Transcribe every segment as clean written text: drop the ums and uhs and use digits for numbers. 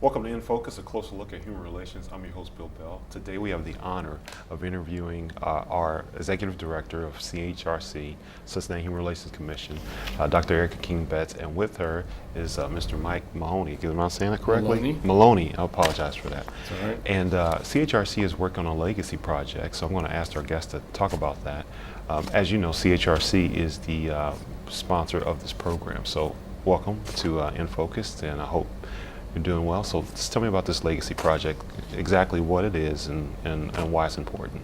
Welcome to InFocus, a closer look at human relations. I'm your host, Bill Bell. Today we have the honor of interviewing our Executive Director of CHRC, Cincinnati Human Relations Commission, Dr. Erica King-Betts, and with her is Mr. Mike Maloney. Am I saying that correctly? Maloney. I apologize for that. That's all right. And CHRC is working on a legacy project, so I'm going to ask our guest to talk about that. As you know, CHRC is the sponsor of this program, so welcome to InFocus, and I hope you're doing well. So just tell me about this legacy project, exactly what it is and why it's important.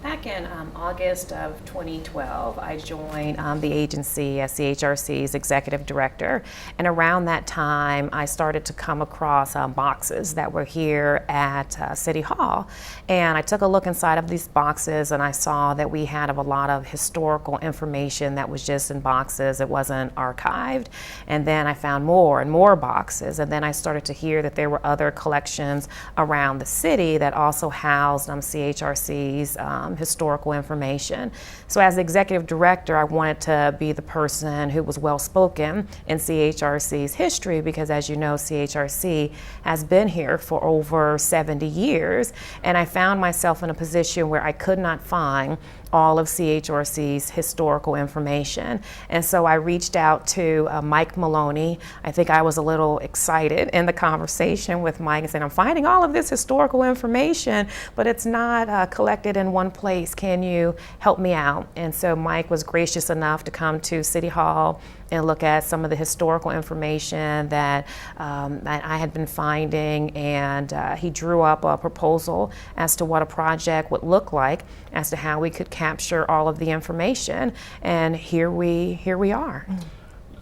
Back in August of 2012, I joined the agency as CHRC's executive director, and around that time I started to come across boxes that were here at City Hall, and I took a look inside of these boxes and I saw that we had a lot of historical information that was just in boxes. It wasn't archived, and then I found more and more boxes, and then I started to hear that there were other collections around the city that also housed CHRC's historical information. So as the executive director, I wanted to be the person who was well spoken in CHRC's history, because as you know, CHRC has been here for over 70 years, and I found myself in a position where I could not find all of CHRC's historical information. And so I reached out to Mike Maloney. I think I was a little excited in the conversation with Mike and said, I'm finding all of this historical information, but it's not collected in one place. Can you help me out? And so Mike was gracious enough to come to City Hall and look at some of the historical information that I had been finding, and he drew up a proposal as to what a project would look like, as to how we could capture all of the information, and here we are.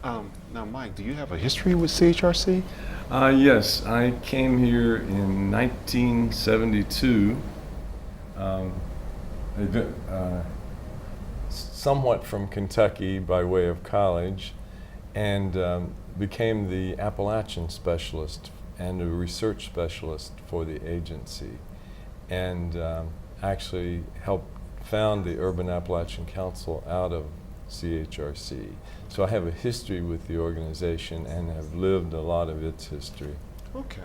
Now, Mike, do you have a history with CHRC? Yes, I came here in 1972, somewhat from Kentucky by way of college, and became the Appalachian specialist and a research specialist for the agency, and actually helped found the Urban Appalachian Council out of CHRC. So I have a history with the organization and have lived a lot of its history. Okay.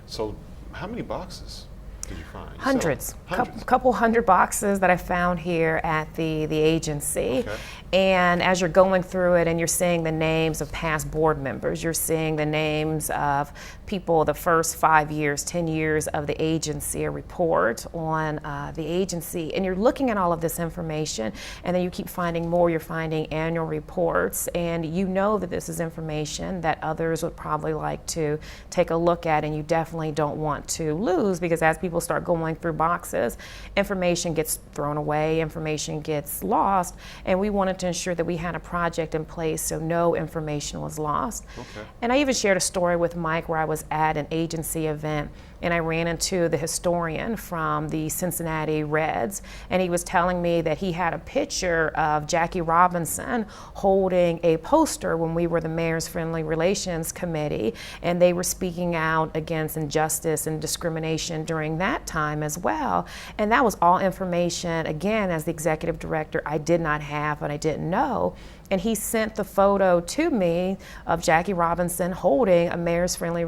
So how many boxes did you find? Hundreds. So, Couple hundred boxes that I found here at the agency. Okay. And as you're going through it and you're seeing the names of past board members, you're seeing the names of people the first 5 years, 10 years of the agency, a report on the agency, and you're looking at all of this information, and then you keep finding more. You're finding annual reports, and you know that this is information that others would probably like to take a look at, and you definitely don't want to lose, because as people start going through boxes, information gets thrown away, information gets lost, and we wanted to ensure that we had a project in place so no information was lost. Okay. And I even shared a story with Mike where I was at an agency event and I ran into the historian from the Cincinnati Reds, and he was telling me that he had a picture of Jackie Robinson holding a poster when we were the Mayor's Friendly Relations Committee, and they were speaking out against injustice and discrimination during that time as well. And that was all information, again, as the executive director, I did not have and I didn't know. And he sent the photo to me of Jackie Robinson holding a Mayor's Friendly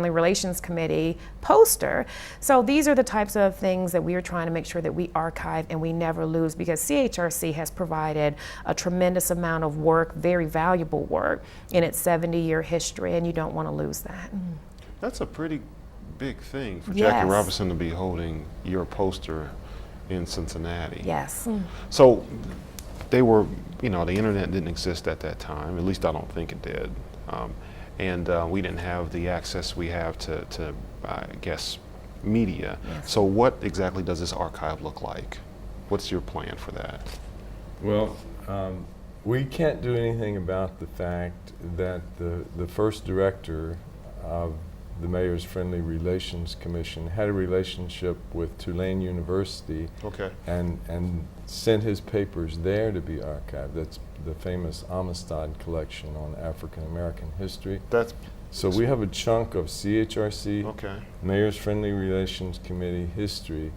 Relations Committee poster. So these are the types of things that we are trying to make sure that we archive and we never lose, because CHRC has provided a tremendous amount of work, very valuable work, in its 70-year history, and you don't want to lose that. That's a pretty big thing for Yes. Jackie Robinson to be holding your poster in Cincinnati. Yes. So they were, the internet didn't exist at that time. At least I don't think it did. And we didn't have the access we have to I guess, media. Yes. So what exactly does this archive look like? What's your plan for that? Well, we can't do anything about the fact that the first director of the Mayor's Friendly Relations Commission had a relationship with Tulane University. Okay. And sent his papers there to be archived. That's the famous Amistad collection on African American history. So we have a chunk of CHRC, Okay. Mayor's Friendly Relations Committee history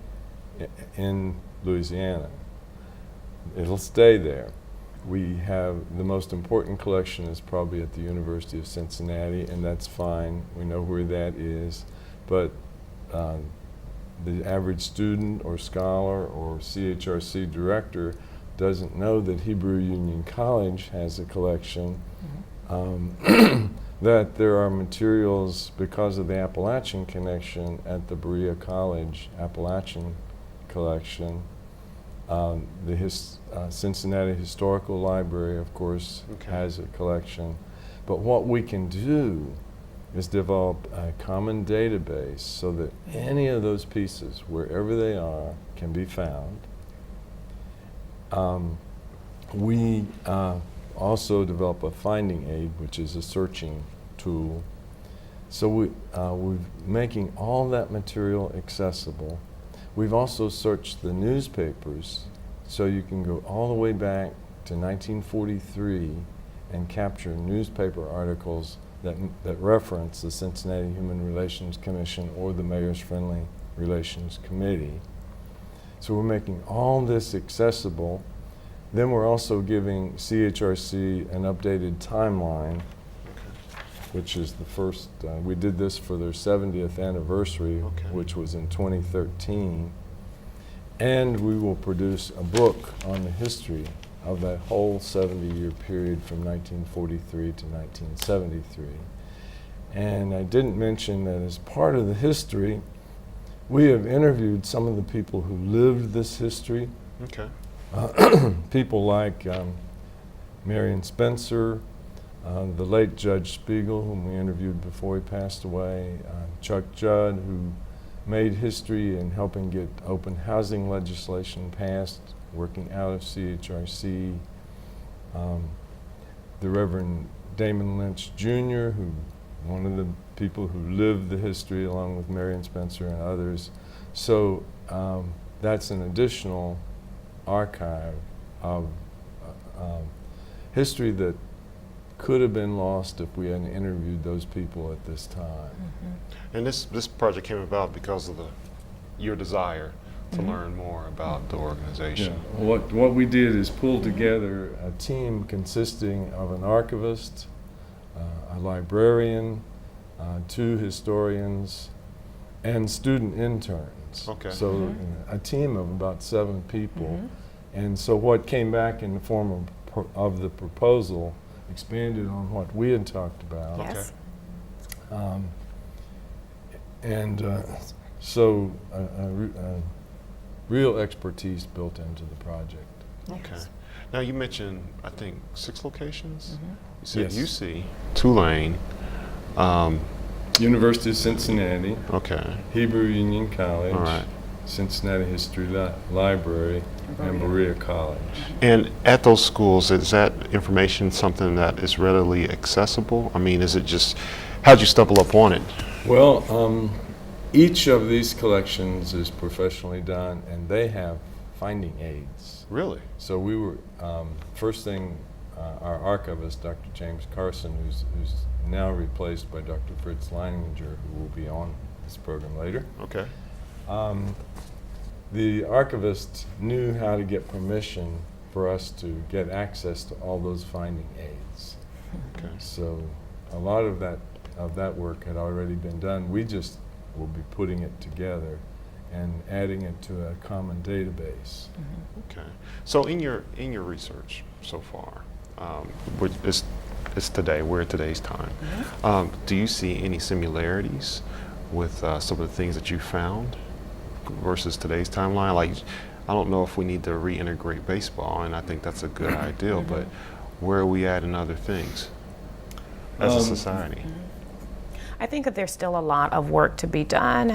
in Louisiana. It'll stay there. We have the most important collection is probably at the University of Cincinnati, and that's fine. We know where that is. But the average student or scholar or CHRC director doesn't know that Hebrew Union College has a collection, that there are materials because of the Appalachian connection at the Berea College Appalachian collection. The Cincinnati Historical Library, of course, has a collection. But what we can do is develop a common database so that any of those pieces, wherever they are, can be found. We also develop a finding aid, which is a searching tool. So we're making all that material accessible. We've also searched the newspapers, so you can go all the way back to 1943 and capture newspaper articles that reference the Cincinnati Human Relations Commission or the Mayor's Friendly Relations Committee. So we're making all this accessible. Then we're also giving CHRC an updated timeline, which is the first, we did this for their 70th anniversary, which was in 2013. And we will produce a book on the history of that whole 70-year period from 1943 to 1973. And I didn't mention that as part of the history, we have interviewed some of the people who lived this history. People like Marion Spencer, the late Judge Spiegel, whom we interviewed before he passed away, Chuck Judd, who made history in helping get open housing legislation passed, working out of CHRC, the Reverend Damon Lynch Jr., who one of the people who lived the history along with Marion Spencer and others. So that's an additional archive of history that could have been lost if we hadn't interviewed those people at this time. And this project came about because of your desire to learn more about the organization. Yeah. What we did is pull together a team consisting of an archivist, a librarian, 2 historians, and student interns. So a team of about 7 people. And so what came back in the form of the proposal expanded on what we had talked about. So real expertise built into the project. Now you mentioned, I think, 6 locations? You said UC, Tulane, University of Cincinnati, Hebrew Union College, Cincinnati History Library, and Berea College. And at those schools, is that information something that is readily accessible? I mean, is it just, how'd you stumble upon it? Well, each of these collections is professionally done, and they have finding aids. Really? So we were, first thing, our archivist, Dr. James Carson, who's now replaced by Dr. Fritz Leininger, who will be on this program later. The archivist knew how to get permission for us to get access to all those finding aids. So a lot of that work had already been done. We just will be putting it together and adding it to a common database. So in your research so far, it's today. We're at today's time. Do you see any similarities with some of the things that you found versus today's timeline? Like, I don't know if we need to reintegrate baseball, and I think that's a good idea, but where are we at in other things as a society? I think that there's still a lot of work to be done.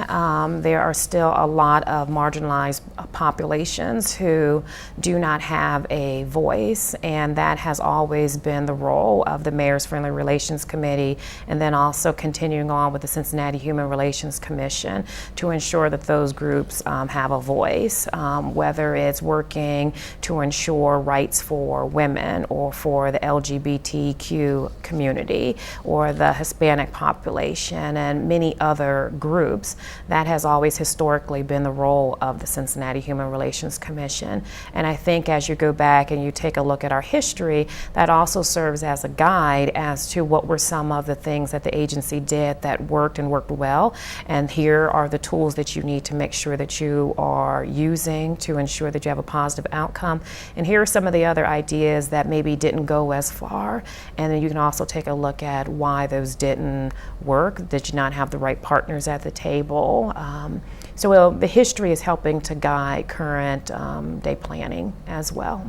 There are still a lot of marginalized populations who do not have a voice, and that has always been the role of the Mayor's Friendly Relations Committee, and then also continuing on with the Cincinnati Human Relations Commission to ensure that those groups have a voice, whether it's working to ensure rights for women or for the LGBTQ community or the Hispanic population. Foundation and many other groups. That has always historically been the role of the Cincinnati Human Relations Commission. And I think as you go back and you take a look at our history, that also serves as a guide as to what were some of the things that the agency did that worked and worked well. And here are the tools that you need to make sure that you are using to ensure that you have a positive outcome. And here are some of the other ideas that maybe didn't go as far. And then you can also take a look at why those didn't work. Did you not have the right partners at the table? The history is helping to guide current day planning as well.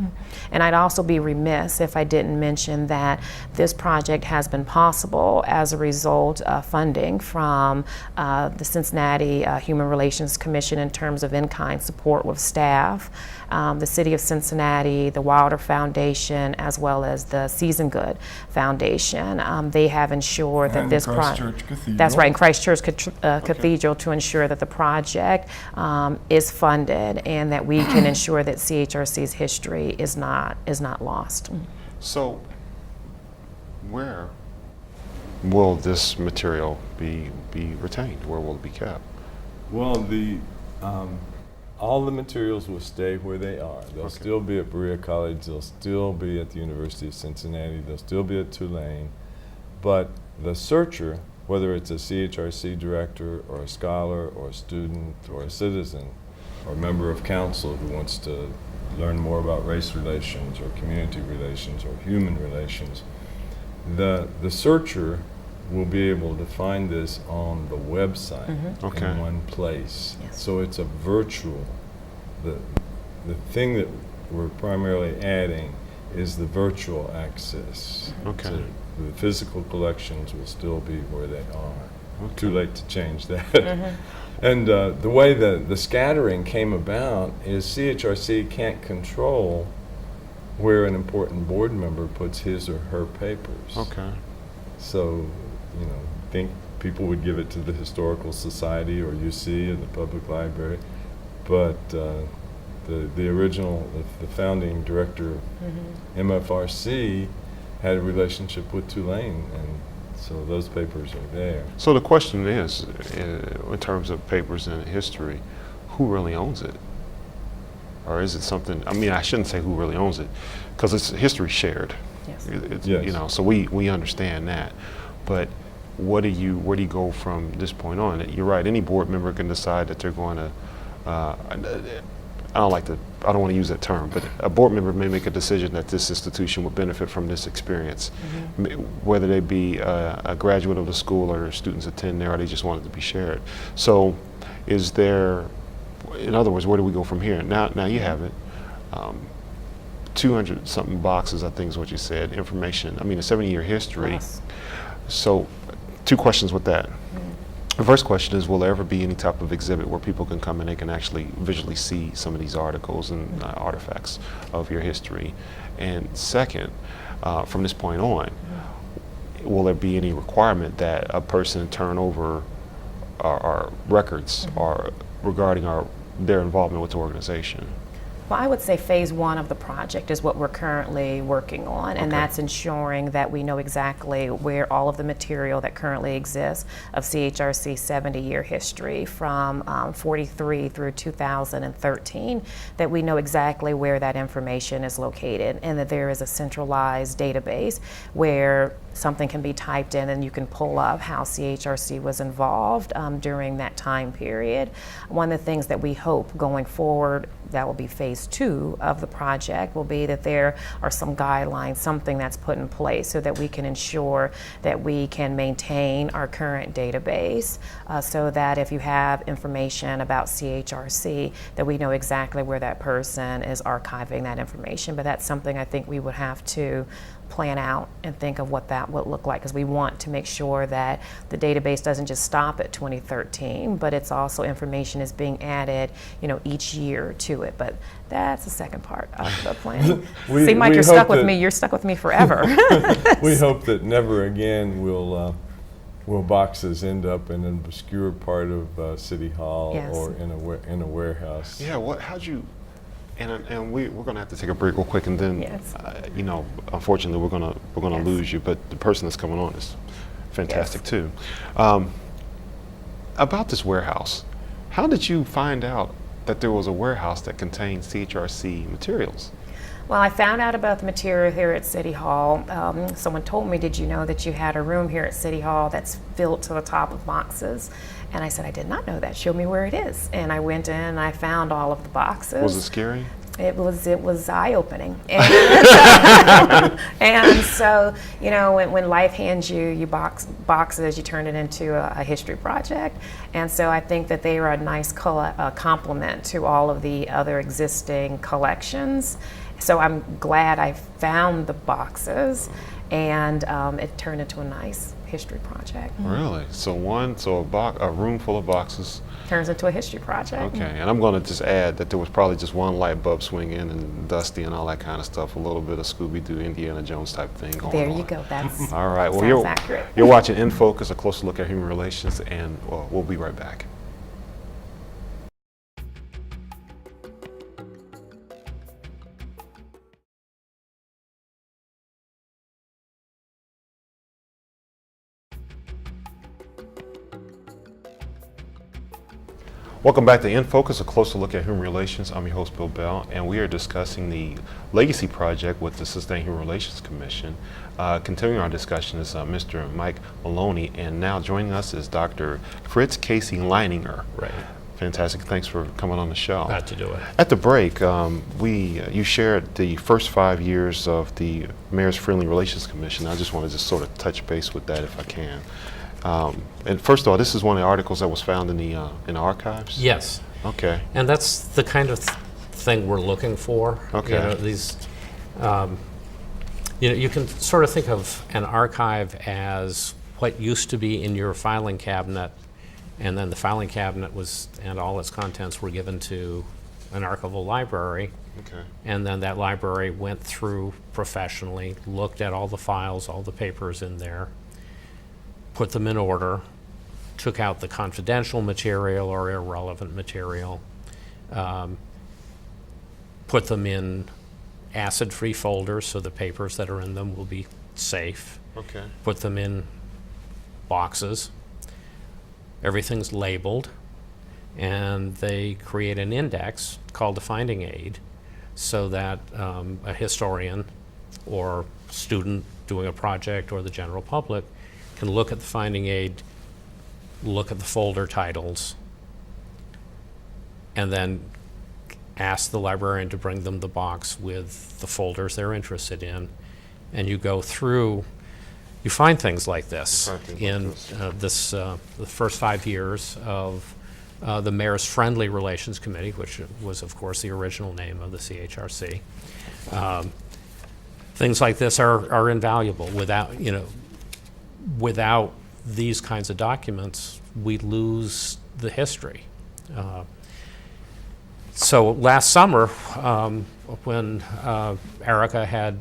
And I'd also be remiss if I didn't mention that this project has been possible as a result of funding from the Cincinnati Human Relations Commission in terms of in-kind support with staff, the City of Cincinnati, the Wilder Foundation, as well as the Season Good Foundation. They have ensured that this project, that's right, in Christchurch Cathedral, to ensure that the project is funded and that we can ensure that CHRC's history is not lost. So, where will this material be retained? Where will it be kept? Well, all the materials will stay where they are. They'll still be at Berea College. They'll still be at the University of Cincinnati. They'll still be at Tulane. But the searcher, whether it's a CHRC director or a scholar or a student or a citizen or a member of council who wants to learn more about race relations or community relations or human relations, the searcher will be able to find this on the website in one place. Yes. So it's a virtual. The thing that we're primarily adding is the virtual access. Okay. So the physical collections will still be where they are. Too late to change that. And the way the scattering came about is CHRC can't control where an important board member puts his or her papers. Okay. So, I think people would give it to the Historical Society or UC or the Public Library, but the original, the founding director of MFRC had a relationship with Tulane, and so those papers are there. So the question is, in terms of papers and history, who really owns it? Or is it something, I shouldn't say who really owns it, because it's history shared. Yes. Yes. So we understand that. But where do you go from this point on? You're right, any board member can decide that they're going to, I don't want to use that term, but a board member may make a decision that this institution would benefit from this experience, whether they be a graduate of the school or students attend there, or they just want it to be shared. So is there, in other words, where do we go from here? Now you have it. 200 something boxes, I think is what you said, information. A 70-year history. Yes. So 2 questions with that. The first question is, will there ever be any type of exhibit where people can come and they can actually visually see some of these articles and artifacts of your history? And second, from this point on, will there be any requirement that a person turn over our records or regarding their involvement with the organization? Well, I would say phase 1 of the project is what we're currently working on, and that's ensuring that we know exactly where all of the material that currently exists of CHRC's 70-year history from 43 through 2013, that we know exactly where that information is located, and that there is a centralized database where something can be typed in and you can pull up how CHRC was involved during that time period. One of the things that we hope going forward, that will be phase 2 of the project, will be that there are some guidelines, something that's put in place so that we can ensure that we can maintain our current database so that if you have information about CHRC, that we know exactly where that person is archiving that information. But that's something I think we would have to plan out and think of what that would look like, because we want to make sure that the database doesn't just stop at 2013, but it's also information is being added, each year to it. But that's the second part of the plan. See, Mike, you're stuck with me. You're stuck with me forever. We hope that never again will boxes end up in an obscure part of City Hall or in a warehouse. Yeah. How'd you? And we're going to have to take a break real quick, and then, unfortunately, we're going to lose you. But the person that's coming on is fantastic too. About this warehouse, how did you find out that there was a warehouse that contained CHRC materials? Well, I found out about the material here at City Hall. Someone told me, did you know that you had a room here at City Hall that's filled to the top with boxes? And I said, I did not know that. Show me where it is. And I went in and I found all of the boxes. Was it scary? It was eye-opening. And so, you know, when life hands you boxes, you turn it into a history project. And so I think that they are a nice complement to all of the other existing collections. So I'm glad I found the boxes, and it turned into a nice history project. Really? So a room full of boxes Turns into a history project. Okay, and I'm going to just add that there was probably just one light bulb swinging and dusty and all that kind of stuff, a little bit of Scooby-Doo, Indiana Jones type thing going on. There you go. That's all right. Well, sounds accurate. You're watching InFocus, a closer look at human relations, and we'll be right back. Welcome back to InFocus, a closer look at human relations. I'm your host, Bill Bell, and we are discussing the Legacy Project with the Sustained Human Relations Commission. Continuing our discussion is Mr. Mike Maloney, and now joining us is Dr. Fritz Casey Leininger. Right. Fantastic. Thanks for coming on the show. Glad to do it. At the break, you shared the first 5 years of the Mayor's Friendly Relations Commission. I just want to just sort of touch base with that if I can. And first of all, this is one of the articles that was found in the archives? Yes. Okay. And that's the kind of thing we're looking for. Okay. You know, these, you can sort of think of an archive as what used to be in your filing cabinet, and then the filing cabinet and all its contents were given to an archival library. Okay. And then that library went through professionally, looked at all the files, all the papers in there, put them in order, took out the confidential material or irrelevant material, put them in acid-free folders so the papers that are in them will be safe. Okay. Put them in boxes. Everything's labeled, and they create an index called a finding aid so that a historian or student doing a project or the general public can look at the finding aid, look at the folder titles, and then ask the librarian to bring them the box with the folders they're interested in. And you go through, you find things like this in the first 5 years of the Mayor's Friendly Relations Committee, which was, of course, the original name of the CHRC. Things like this are invaluable. Without these kinds of documents, we lose the history. So last summer, when Erica had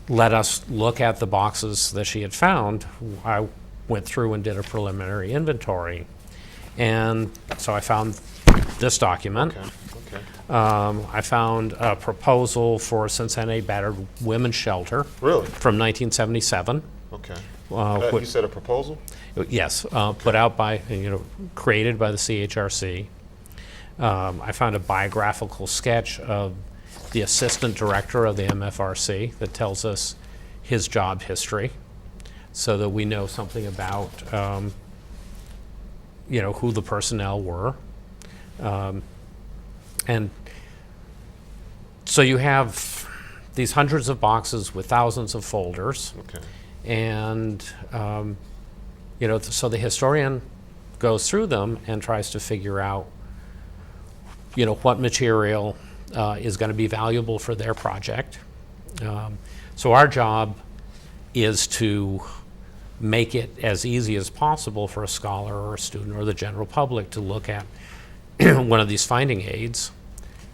let us look at the boxes that she had found, I went through and did a preliminary inventory. And so I found this document. Okay. I found a proposal for a Cincinnati Battered Women's Shelter. Really? From 1977. Okay. You said a proposal? Yes, put out by, created by the CHRC. I found a biographical sketch of the assistant director of the MFRC that tells us his job history so that we know something about, who the personnel were. And so you have these hundreds of boxes with thousands of folders. Okay. And, so the historian goes through them and tries to figure out, what material is going to be valuable for their project. So our job is to make it as easy as possible for a scholar or a student or the general public to look at one of these finding aids.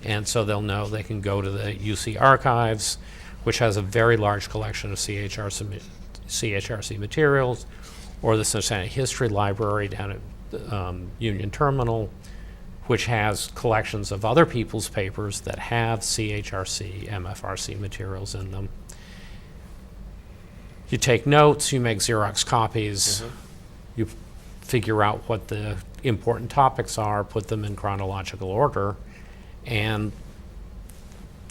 And so they'll know they can go to the UC Archives, which has a very large collection of CHRC materials, or the Cincinnati History Library down at Union Terminal, which has collections of other people's papers that have CHRC, MFRC materials in them. You take notes, you make Xerox copies, you figure out what the important topics are, put them in chronological order, and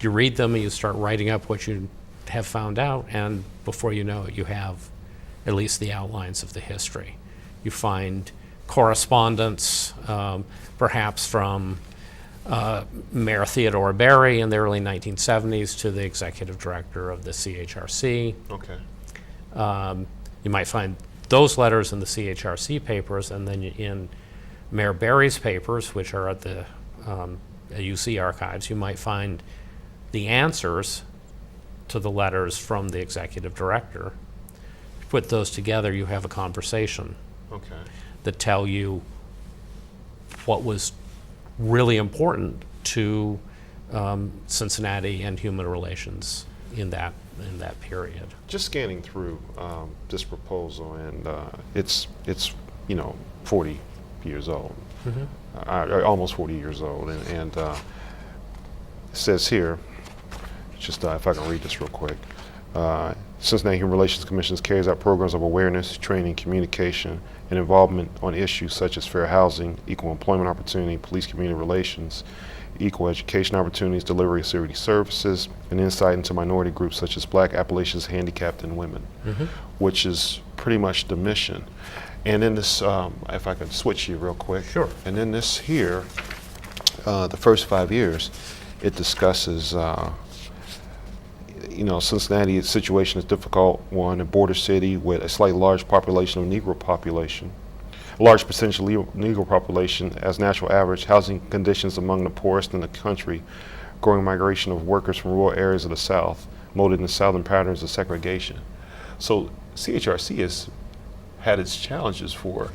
you read them and you start writing up what you have found out, and before you know it, you have at least the outlines of the history. You find correspondence, perhaps from Mayor Theodore Barry in the early 1970s to the executive director of the CHRC. Okay. You might find those letters in the CHRC papers, and then in Mayor Barry's papers, which are at the UC archives, you might find the answers to the letters from the executive director. You put those together, you have a conversation Okay. that tell you what was really important to Cincinnati and human relations in that period. Just scanning through this proposal, and it's 40 years old, almost 40 years old, and it says here, just if I can read this real quick. Cincinnati Human Relations Commission carries out programs of awareness, training, communication, and involvement on issues such as fair housing, equal employment opportunity, police community relations, equal education opportunities, delivery of city services, and insight into minority groups such as Black, Appalachians, handicapped, and women, which is pretty much the mission. And then this, if I could switch you real quick. Sure. And then this here, the first 5 years, it discusses Cincinnati's situation is difficult, one, a border city with a slightly large population of Negro population, a large percentage of Negro population as national average, housing conditions among the poorest in the country, growing migration of workers from rural areas of the South, molded in the Southern patterns of segregation. So CHRC has had its challenges for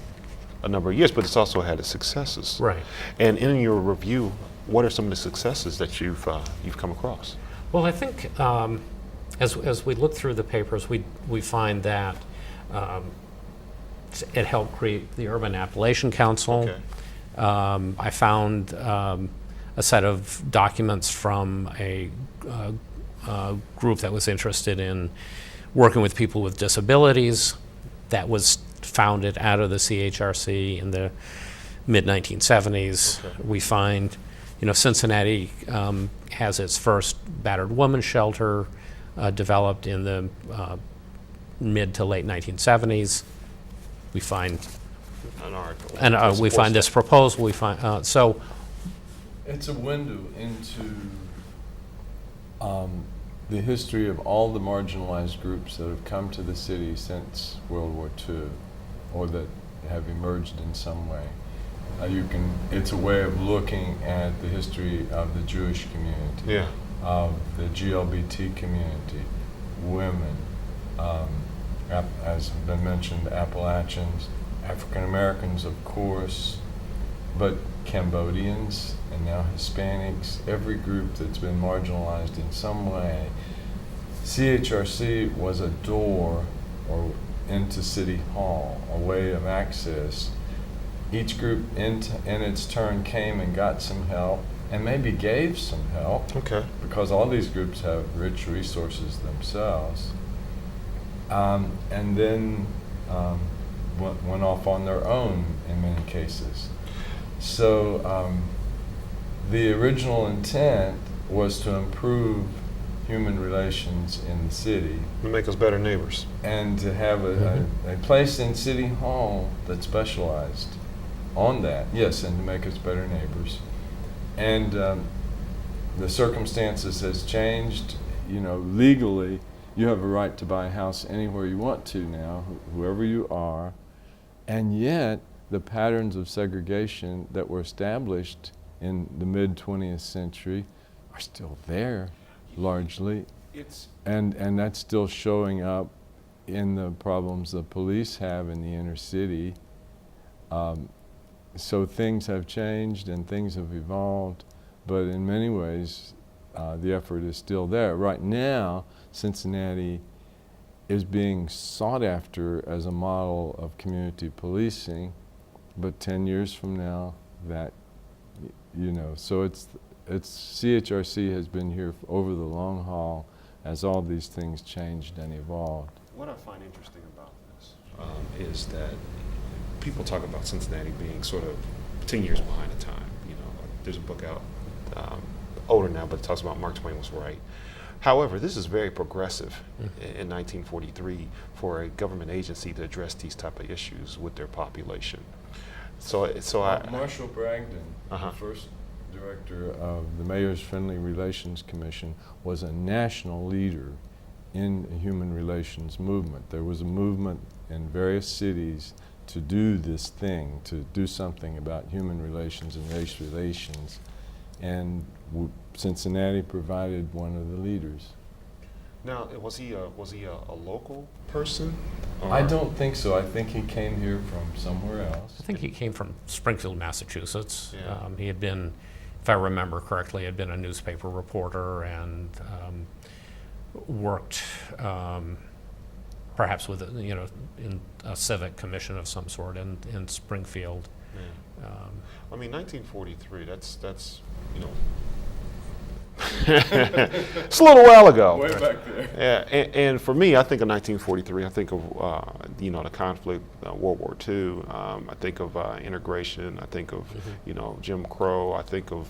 a number of years, but it's also had its successes. Right. And in your review, what are some of the successes that you've come across? Well, I think as we look through the papers, we find that it helped create the Urban Appalachian Council. Okay. I found a set of documents from a group that was interested in working with people with disabilities that was founded out of the CHRC in the mid-1970s. Okay. We find, Cincinnati has its first battered woman shelter developed in the mid to late 1970s. We find An article. and we find this proposal. We find so. It's a window into the history of all the marginalized groups that have come to the city since World War II, or that have emerged in some way. It's a way of looking at the history of the Jewish community, Yeah. of the GLBT community, women, as has been mentioned, Appalachians, African Americans, of course, but Cambodians and now Hispanics, every group that's been marginalized in some way. CHRC was a door into City Hall, a way of access. Each group in its turn came and got some help, and maybe gave some help, Okay. because all these groups have rich resources themselves, and then went off on their own in many cases. So the original intent was to improve human relations in the city To make us better neighbors. and to have a place in City Hall that specialized on that, yes, and to make us better neighbors. And the circumstances has changed. Legally, you have a right to buy a house anywhere you want to now, whoever you are. And yet, the patterns of segregation that were established in the mid-20th century are still there, largely. And that's still showing up in the problems the police have in the inner city. So things have changed and things have evolved, but in many ways, the effort is still there. Right now, Cincinnati is being sought after as a model of community policing, but 10 years from now, so it's CHRC has been here over the long haul as all these things changed and evolved. what I find interesting about this is that people talk about Cincinnati being sort of 10 years behind the time. You know, there's a book out, older now, but it talks about Mark Twain was right. However, this is very progressive in 1943 for a government agency to address these type of issues with their population. So Marshall Bragdon, the first director of the Mayor's Friendly Relations Commission, was a national leader in the human relations movement. There was a movement in various cities to do this thing, to do something about human relations and race relations, and Cincinnati provided one of the leaders. now, was he a local person? I don't think so. I think he came here from somewhere else. I think he came from Springfield, Massachusetts. Yeah. He had been, if I remember correctly, had been a newspaper reporter and worked perhaps with, in a civic commission of some sort in Springfield. Yeah. I mean, 1943, that's you know, it's a little while ago. Way back there. Yeah, and for me, I think of 1943. I think of the conflict, World War II. I think of integration. I think of Jim Crow. I think of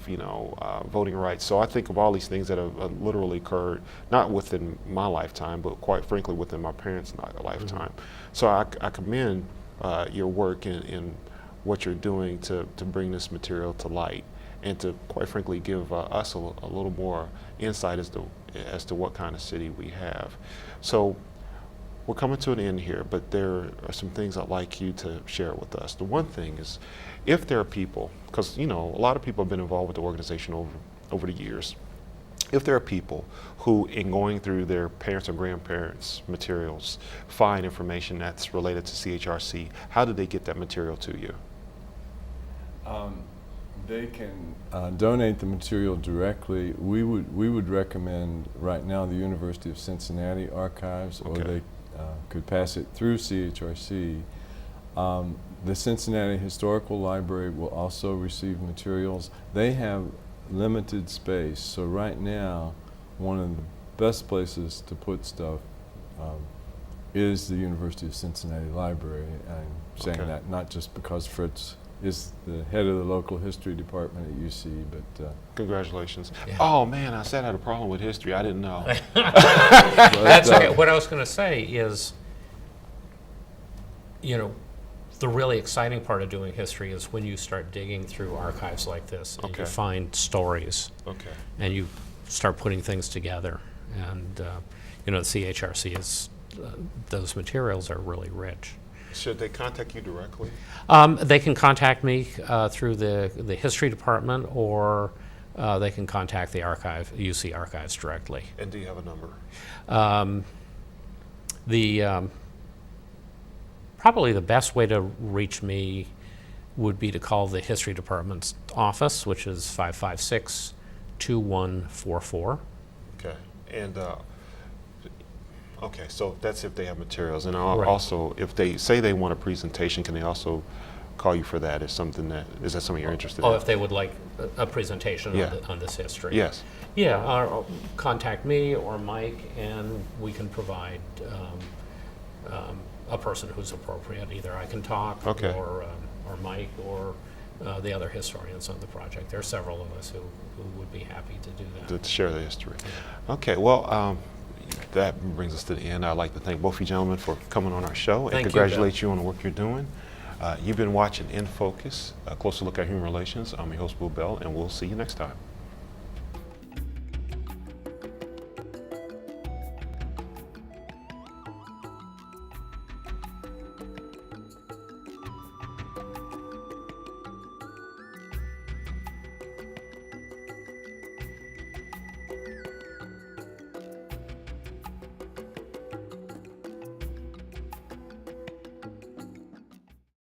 voting rights. So I think of all these things that have literally occurred, not within my lifetime, but quite frankly within my parents' lifetime. So I commend your work in what you're doing to bring this material to light, and to, quite frankly, give us a little more insight as to what kind of city we have. So we're coming to an end here, but there are some things I'd like you to share with us. The one thing is, if there are people, because a lot of people have been involved with the organization over the years, if there are people who, in going through their parents or grandparents' materials, find information that's related to CHRC, how do they get that material to you? They can donate the material directly. We would recommend right now the University of Cincinnati Archives, or they could pass it through CHRC. The Cincinnati Historical Library will also receive materials. They have limited space, so right now one of the best places to put stuff is the University of Cincinnati Library. I'm saying that not just because Fritz is the head of the local history department at UC, but congratulations. Yeah. Oh man, I said I had a problem with history. I didn't know. That's okay. What I was going to say is, the really exciting part of doing history is when you start digging through archives like this and you find stories. Okay. And you start putting things together. And, the CHRC is, those materials are really rich. Should they contact you directly? They can contact me through the history department, or they can contact the UC archives directly. And do you have a number? Probably the best way to reach me would be to call the history department's office, which is 556-2144. Okay. And okay, so that's if they have materials. And Right. also, if they say they want a presentation, can they also call you for that? Is that something you're interested in? Oh, if they would like a presentation on this history. Yes. Yeah, or contact me or Mike, and we can provide a person who's appropriate. Either I can talk, or Mike, or the other historians on the project. There are several of us who would be happy to do that. To share the history. Okay, well, that brings us to the end. I'd like to thank both of you gentlemen for coming on our show, and congratulate you on the work you're doing. You've been watching InFocus, a closer look at human relations. I'm your host, Will Bell, and we'll see you next time.